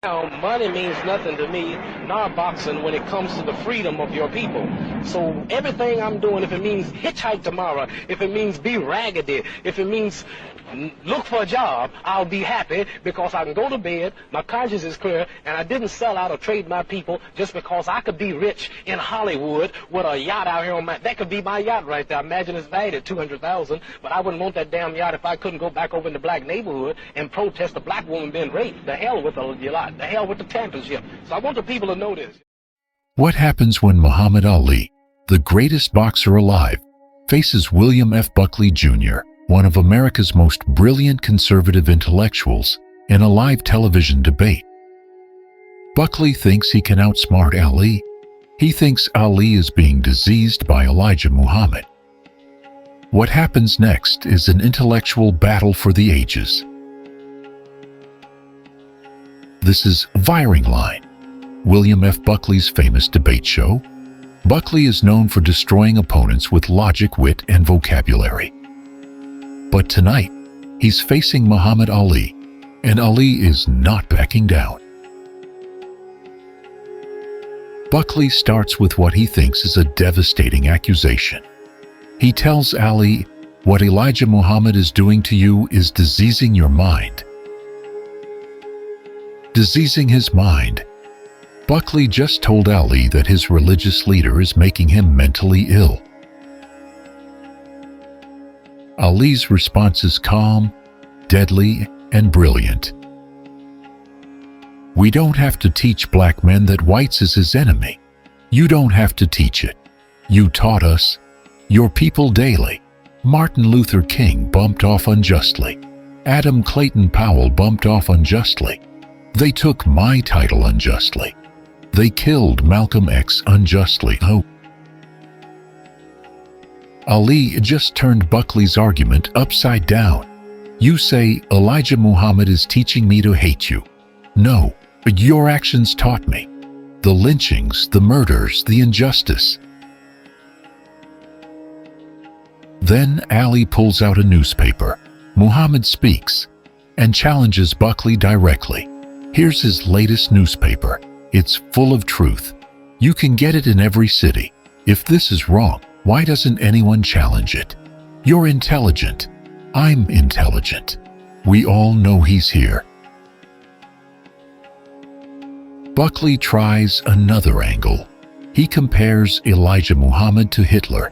Now, money means nothing to me, nor boxing when it comes to the freedom of your people. So everything I'm doing, if it means hitchhike tomorrow, if it means be raggedy, if it means look for a job, I'll be happy because I can go to bed, my conscience is clear, and I didn't sell out or trade my people just because I could be rich in Hollywood with a yacht out here on my, that could be my yacht right there. Imagine it's valued at $200,000, but I wouldn't want that damn yacht if I couldn't go back over in the black neighborhood and protest a black woman being raped. The hell with the yacht. The hell with the championship. So I want the people to know this. What happens when Muhammad Ali, the greatest boxer alive, faces William F. Buckley Jr., one of America's most brilliant conservative intellectuals, in a live television debate? Buckley thinks he can outsmart Ali. He thinks Ali is being diseased by Elijah Muhammad. What happens next is an intellectual battle for the ages. This is Firing Line, William F. Buckley's famous debate show. Buckley is known for destroying opponents with logic, wit, and vocabulary. But tonight, he's facing Muhammad Ali, and Ali is not backing down. Buckley starts with what he thinks is a devastating accusation. He tells Ali, "What Elijah Muhammad is doing to you is diseasing your mind." Diseasing his mind. Buckley just told Ali that his religious leader is making him mentally ill. Ali's response is calm, deadly, and brilliant. "We don't have to teach black men that whites is his enemy. You don't have to teach it. You taught us, your people daily. Martin Luther King bumped off unjustly. Adam Clayton Powell bumped off unjustly. They took my title unjustly. They killed Malcolm X unjustly." Oh. Ali just turned Buckley's argument upside down. "You say Elijah Muhammad is teaching me to hate you. No, but your actions taught me. The lynchings, the murders, the injustice." Then Ali pulls out a newspaper, Muhammad Speaks, and challenges Buckley directly. Here's his latest newspaper. It's full of truth. You can get it in every city. If this is wrong, why doesn't anyone challenge it? You're intelligent. I'm intelligent. We all know he's here. Buckley tries another angle. He compares Elijah Muhammad to Hitler.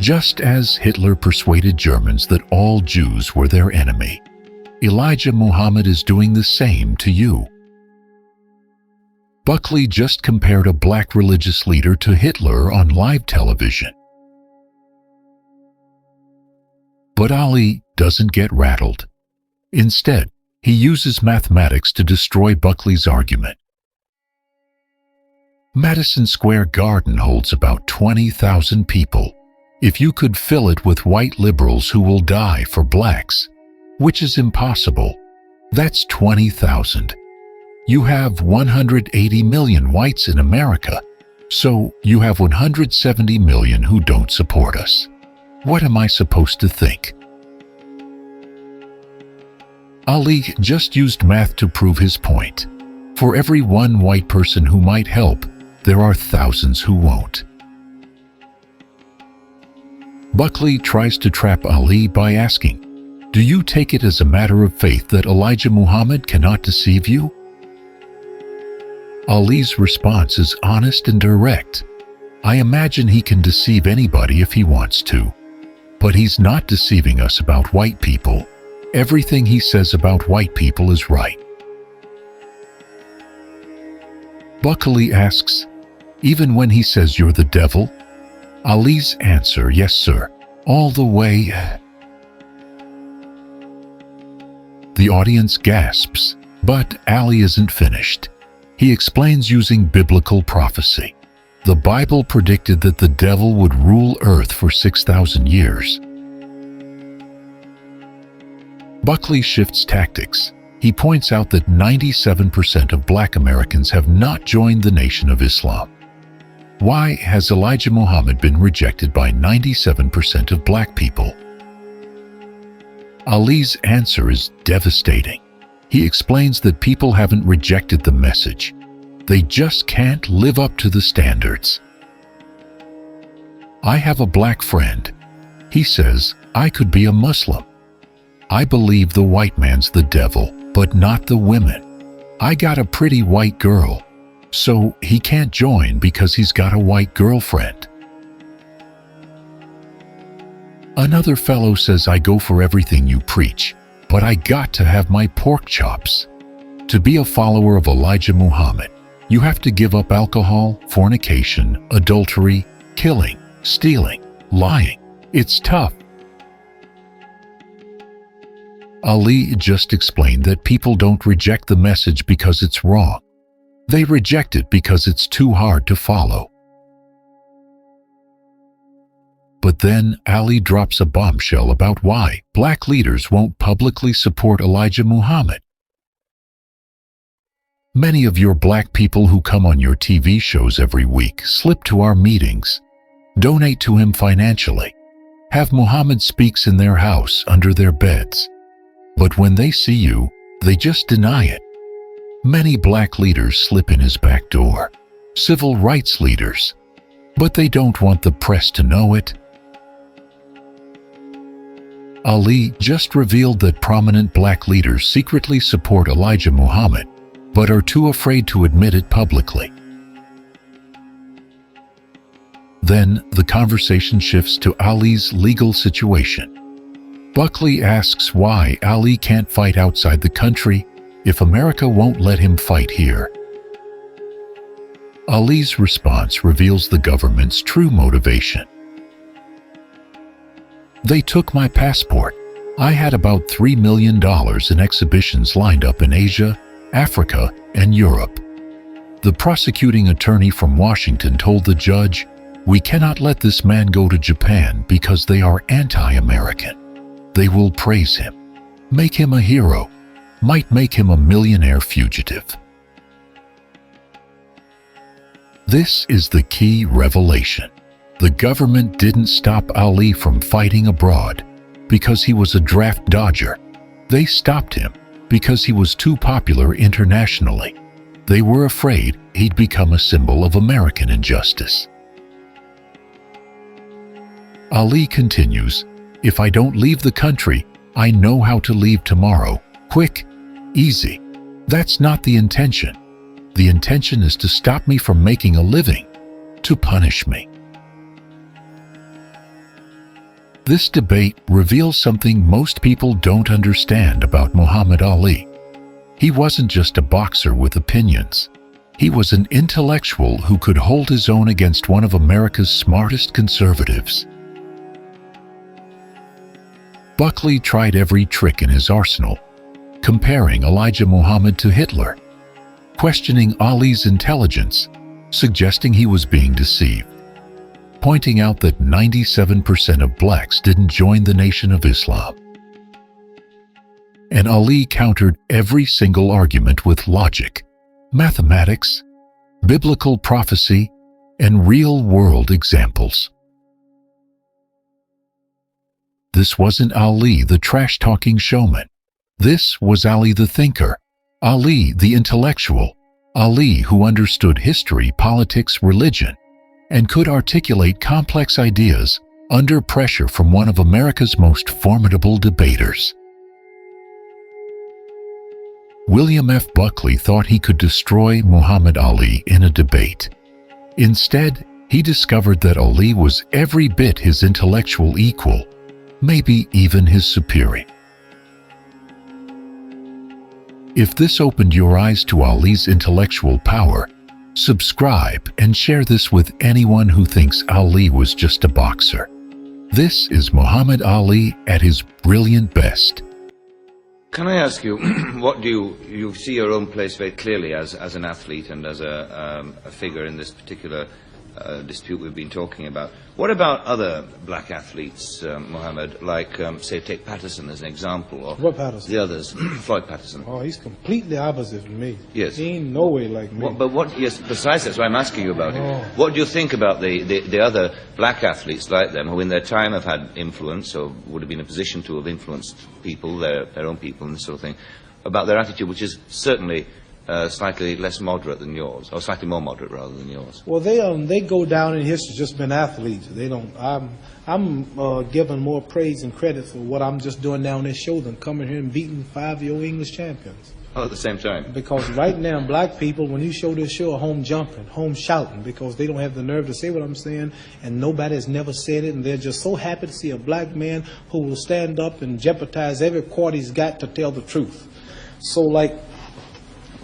Just as Hitler persuaded Germans that all Jews were their enemy, Elijah Muhammad is doing the same to you. Buckley just compared a black religious leader to Hitler on live television. But Ali doesn't get rattled. Instead, he uses mathematics to destroy Buckley's argument. Madison Square Garden holds about 20,000 people. If you could fill it with white liberals who will die for blacks, which is impossible, that's 20,000. You have 180 million whites in America, so you have 170 million who don't support us. What am I supposed to think? Ali just used math to prove his point. For every one white person who might help, there are thousands who won't. Buckley tries to trap Ali by asking, "Do you take it as a matter of faith that Elijah Muhammad cannot deceive you?" Ali's response is honest and direct. "I imagine he can deceive anybody if he wants to. But he's not deceiving us about white people. Everything he says about white people is right." Buckley asks, "Even when he says you're the devil?" Ali's answer, "Yes, sir, all the way." The audience gasps, but Ali isn't finished. He explains using biblical prophecy. The Bible predicted that the devil would rule earth for 6,000 years. Buckley shifts tactics. He points out that 97% of black Americans have not joined the Nation of Islam. Why has Elijah Muhammad been rejected by 97% of black people? Ali's answer is devastating. He explains that people haven't rejected the message. They just can't live up to the standards. I have a black friend. He says, I could be a Muslim. I believe the white man's the devil, but not the women. I got a pretty white girl, so he can't join because he's got a white girlfriend. Another fellow says, I go for everything you preach, but I got to have my pork chops. To be a follower of Elijah Muhammad, you have to give up alcohol, fornication, adultery, killing, stealing, lying. It's tough. Ali just explained that people don't reject the message because it's wrong. They reject it because it's too hard to follow. But then Ali drops a bombshell about why black leaders won't publicly support Elijah Muhammad. Many of your black people who come on your TV shows every week slip to our meetings, donate to him financially, have Muhammad speaks in their house under their beds. But when they see you, they just deny it. Many black leaders slip in his back door, civil rights leaders, but they don't want the press to know it. Ali just revealed that prominent black leaders secretly support Elijah Muhammad, but are too afraid to admit it publicly. Then the conversation shifts to Ali's legal situation. Buckley asks why Ali can't fight outside the country if America won't let him fight here. Ali's response reveals the government's true motivation. They took my passport. I had about $3 million in exhibitions lined up in Asia, Africa, and Europe. The prosecuting attorney from Washington told the judge, "We cannot let this man go to Japan because they are anti-American. They will praise him, make him a hero, might make him a millionaire fugitive." This is the key revelation. The government didn't stop Ali from fighting abroad because he was a draft dodger. They stopped him because he was too popular internationally. They were afraid he'd become a symbol of American injustice. Ali continues, "If I don't leave the country, I know how to leave tomorrow. Quick, easy. That's not the intention. The intention is to stop me from making a living, to punish me." This debate reveals something most people don't understand about Muhammad Ali. He wasn't just a boxer with opinions. He was an intellectual who could hold his own against one of America's smartest conservatives. Buckley tried every trick in his arsenal, comparing Elijah Muhammad to Hitler, questioning Ali's intelligence, suggesting he was being deceived, pointing out that 97% of blacks didn't join the Nation of Islam. And Ali countered every single argument with logic, mathematics, biblical prophecy, and real-world examples. This wasn't Ali, the trash-talking showman. This was Ali the thinker, Ali the intellectual, Ali who understood history, politics, religion, and could articulate complex ideas under pressure from one of America's most formidable debaters. William F. Buckley thought he could destroy Muhammad Ali in a debate. Instead, he discovered that Ali was every bit his intellectual equal, maybe even his superior. If this opened your eyes to Ali's intellectual power, subscribe and share this with anyone who thinks Ali was just a boxer. This is Muhammad Ali at his brilliant best. Can I ask you, what do you see your own place very clearly as an athlete and as a figure in this particular dispute we've been talking about? What about other black athletes, Muhammad, like, say, take Patterson as an example? Or what Patterson? The others, Floyd Patterson. Oh, he's completely opposite from me. Yes. He ain't no way like me. Yes, precisely, that's why I'm asking you about Oh. it. What do you think about the other black athletes like them, who in their time have had influence, or would have been in a position to have influenced people, their own people and this sort of thing? about their attitude, which is certainly slightly less moderate than yours, or slightly more moderate rather than yours? Well, they go down in history just been athletes. They don't. I'm giving more praise and credit for what I'm just doing down this show than coming here and beating 5-year-old English champions. Oh, at the same time. Because right now, black people, when you show this show, are home jumping, home shouting, because they don't have the nerve to say what I'm saying, and nobody has never said it, and they're just so happy to see a black man who will stand up and jeopardize every quarter he's got to tell the truth. So, like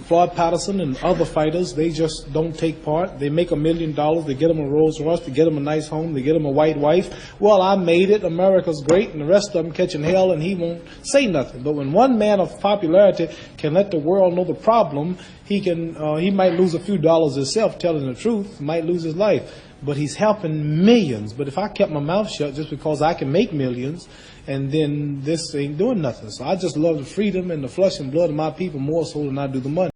Floyd Patterson and other fighters, they just don't take part. They make $1 million, they get them a Rolls Royce, they get them a nice home, they get them a white wife. Well, I made it, America's great, and the rest of them catching hell, and he won't say nothing. But when one man of popularity can let the world know the problem, he might lose a few dollars himself telling the truth, might lose his life. But he's helping millions. But if I kept my mouth shut just because I can make millions, and then this ain't doing nothing. So I just love the freedom and the flesh and blood of my people more so than I do the money.